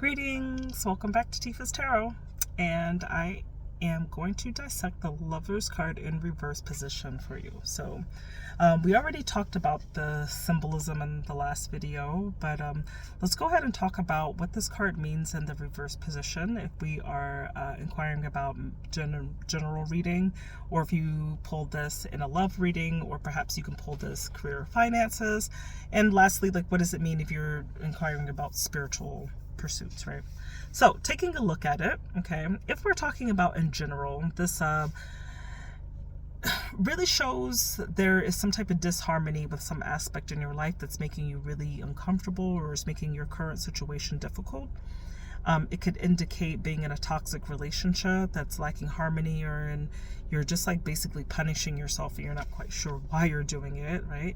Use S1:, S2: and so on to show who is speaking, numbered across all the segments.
S1: Greetings, welcome back to Tifa's Tarot, and I am going to dissect the Lover's card in reverse position for you. So we already talked about the symbolism in the last video, but let's go ahead and talk about what this card means in the reverse position if we are inquiring about general reading, or if you pull this in a love reading, or perhaps you can pull this career or finances. And lastly, like, what does it mean if you're inquiring about spiritual pursuits, right? So taking a look at it, okay, if we're talking about in general, this really shows there is some type of disharmony with some aspect in your life that's making you really uncomfortable or is making your current situation difficult. It could indicate being in a toxic relationship that's lacking harmony, or you're just like basically punishing yourself and you're not quite sure why you're doing it, right?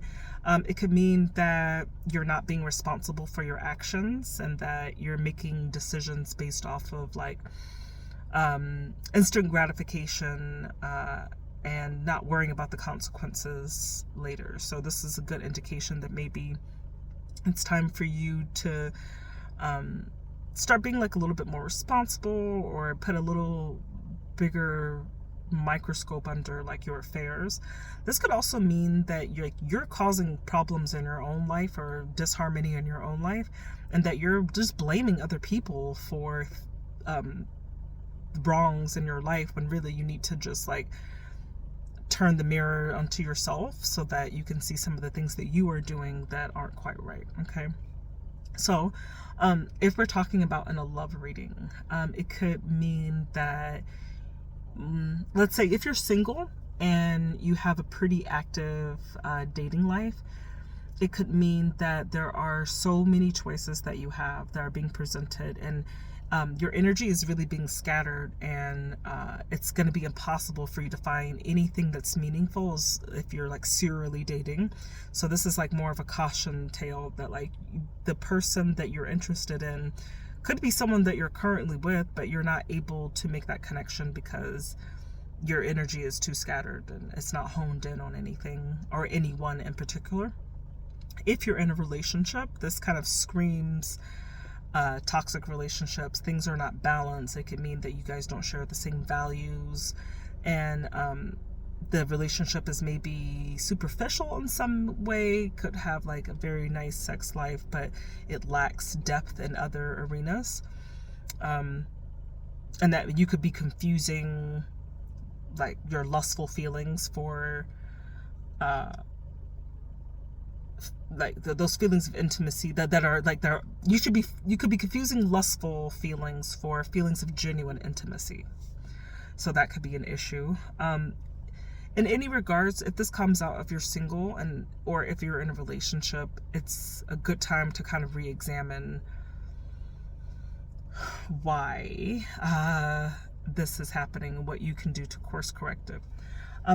S1: It could mean that you're not being responsible for your actions and that you're making decisions based off of like instant gratification and not worrying about the consequences later. So this is a good indication that maybe it's time for you to start being like a little bit more responsible, or put a little bigger microscope under like your affairs. This could also mean that you're causing problems in your own life or disharmony in your own life, and that you're just blaming other people for wrongs in your life, when really you need to just like turn the mirror onto yourself so that you can see some of the things that you are doing that aren't quite right. Okay, so if we're talking about in a love reading, it could mean that let's say if you're single and you have a pretty active dating life, it could mean that there are so many choices that you have that are being presented, and your energy is really being scattered, and it's going to be impossible for you to find anything that's meaningful if you're like serially dating. So this is like more of a caution tale that like the person that you're interested in could be someone that you're currently with, but you're not able to make that connection because your energy is too scattered and it's not honed in on anything or anyone in particular. If you're in a relationship, this kind of screams toxic relationships. Things are not balanced. It could mean that you guys don't share the same values, and the relationship is maybe superficial in some way, could have like a very nice sex life, but it lacks depth in other arenas. And that you could be confusing like your lustful feelings for like those feelings of intimacy that are like you could be confusing lustful feelings for feelings of genuine intimacy. So that could be an issue. In any regards, if this comes out if you're single or if you're in a relationship, it's a good time to kind of re-examine why this is happening and what you can do to course correct it.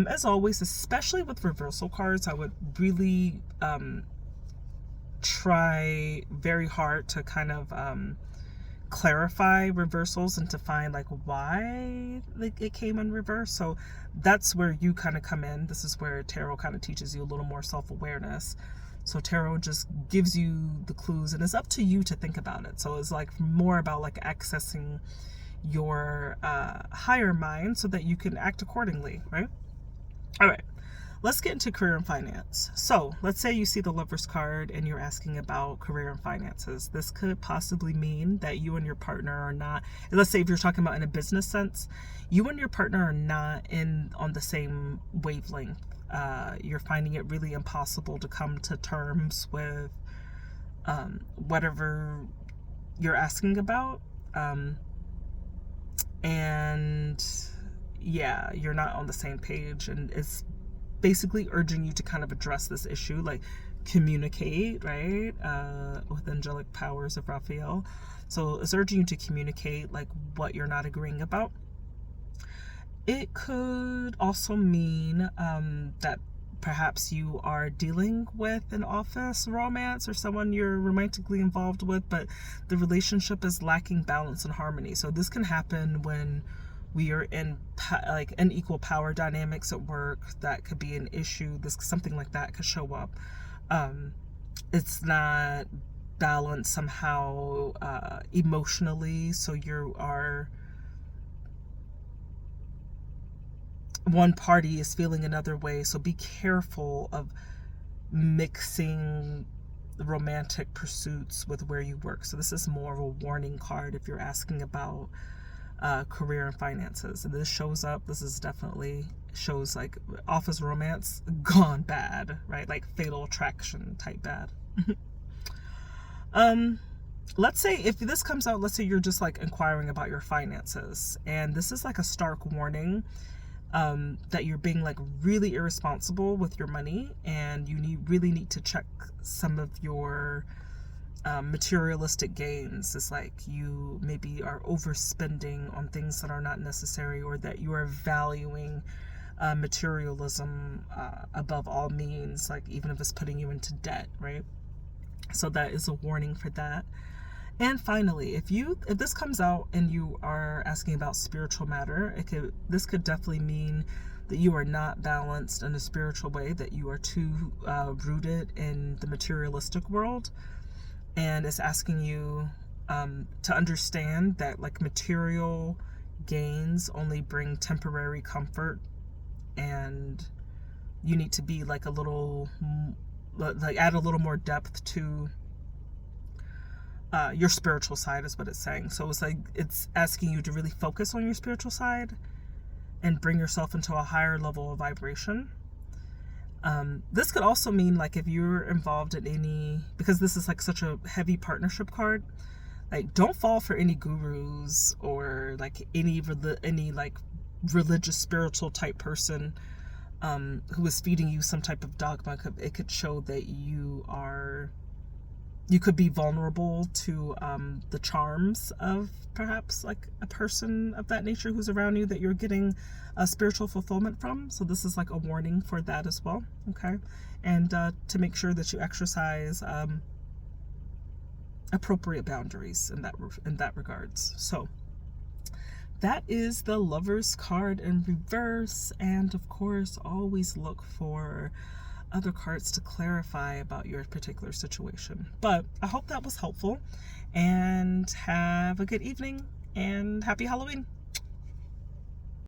S1: As always, especially with reversal cards, I would really try very hard to kind of clarify reversals and to find like why like it came in reverse. So that's where you kind of come in. This is where tarot kind of teaches you a little more self-awareness. So tarot just gives you the clues, and it's up to you to think about it. So it's like more about like accessing your higher mind so that you can act accordingly, right? All right, let's get into career and finance. So let's say you see the Lover's card and you're asking about career and finances. This could possibly mean that you and your partner are not, let's say if you're talking about in a business sense, you and your partner are not on the same wavelength. You're finding it really impossible to come to terms with whatever you're asking about. And yeah, you're not on the same page, and it's basically urging you to kind of address this issue, like communicate, right? With angelic powers of Raphael. So it's urging you to communicate like what you're not agreeing about. It could also mean that perhaps you are dealing with an office romance or someone you're romantically involved with, but the relationship is lacking balance and harmony. So this can happen when we are in like unequal power dynamics at work. That could be an issue. Something like that could show up. It's not balance somehow emotionally, so you are, one party is feeling another way, so be careful of mixing romantic pursuits with where you work. So this is more of a warning card if you're asking about career and finances. And this shows up, this is definitely shows like office romance gone bad, right? Like Fatal Attraction type bad. Let's say if this comes out, let's say you're just like inquiring about your finances, and this is like a stark warning that you're being like really irresponsible with your money, and you really need to check some of your materialistic gains. It's like you maybe are overspending on things that are not necessary, or that you are valuing materialism above all means, like even if it's putting you into debt, right? So that is a warning for that. And finally, if this comes out and you are asking about spiritual matter, this could definitely mean that you are not balanced in a spiritual way, that you are too rooted in the materialistic world, and it's asking you to understand that like material gains only bring temporary comfort, and you need to be like a little, like add a little more depth to your spiritual side, is what it's saying. So it's like it's asking you to really focus on your spiritual side and bring yourself into a higher level of vibration. This could also mean like if you're involved in any, because this is like such a heavy partnership card, like don't fall for any gurus or like any like religious spiritual type person who is feeding you some type of dogma. It could show that you could be vulnerable to the charms of perhaps like a person of that nature who's around you that you're getting a spiritual fulfillment from. So this is like a warning for that as well, okay? And to make sure that you exercise appropriate boundaries in that regards. So that is the Lover's card in reverse, and of course always look for other cards to clarify about your particular situation. But I hope that was helpful, and have a good evening and happy Halloween.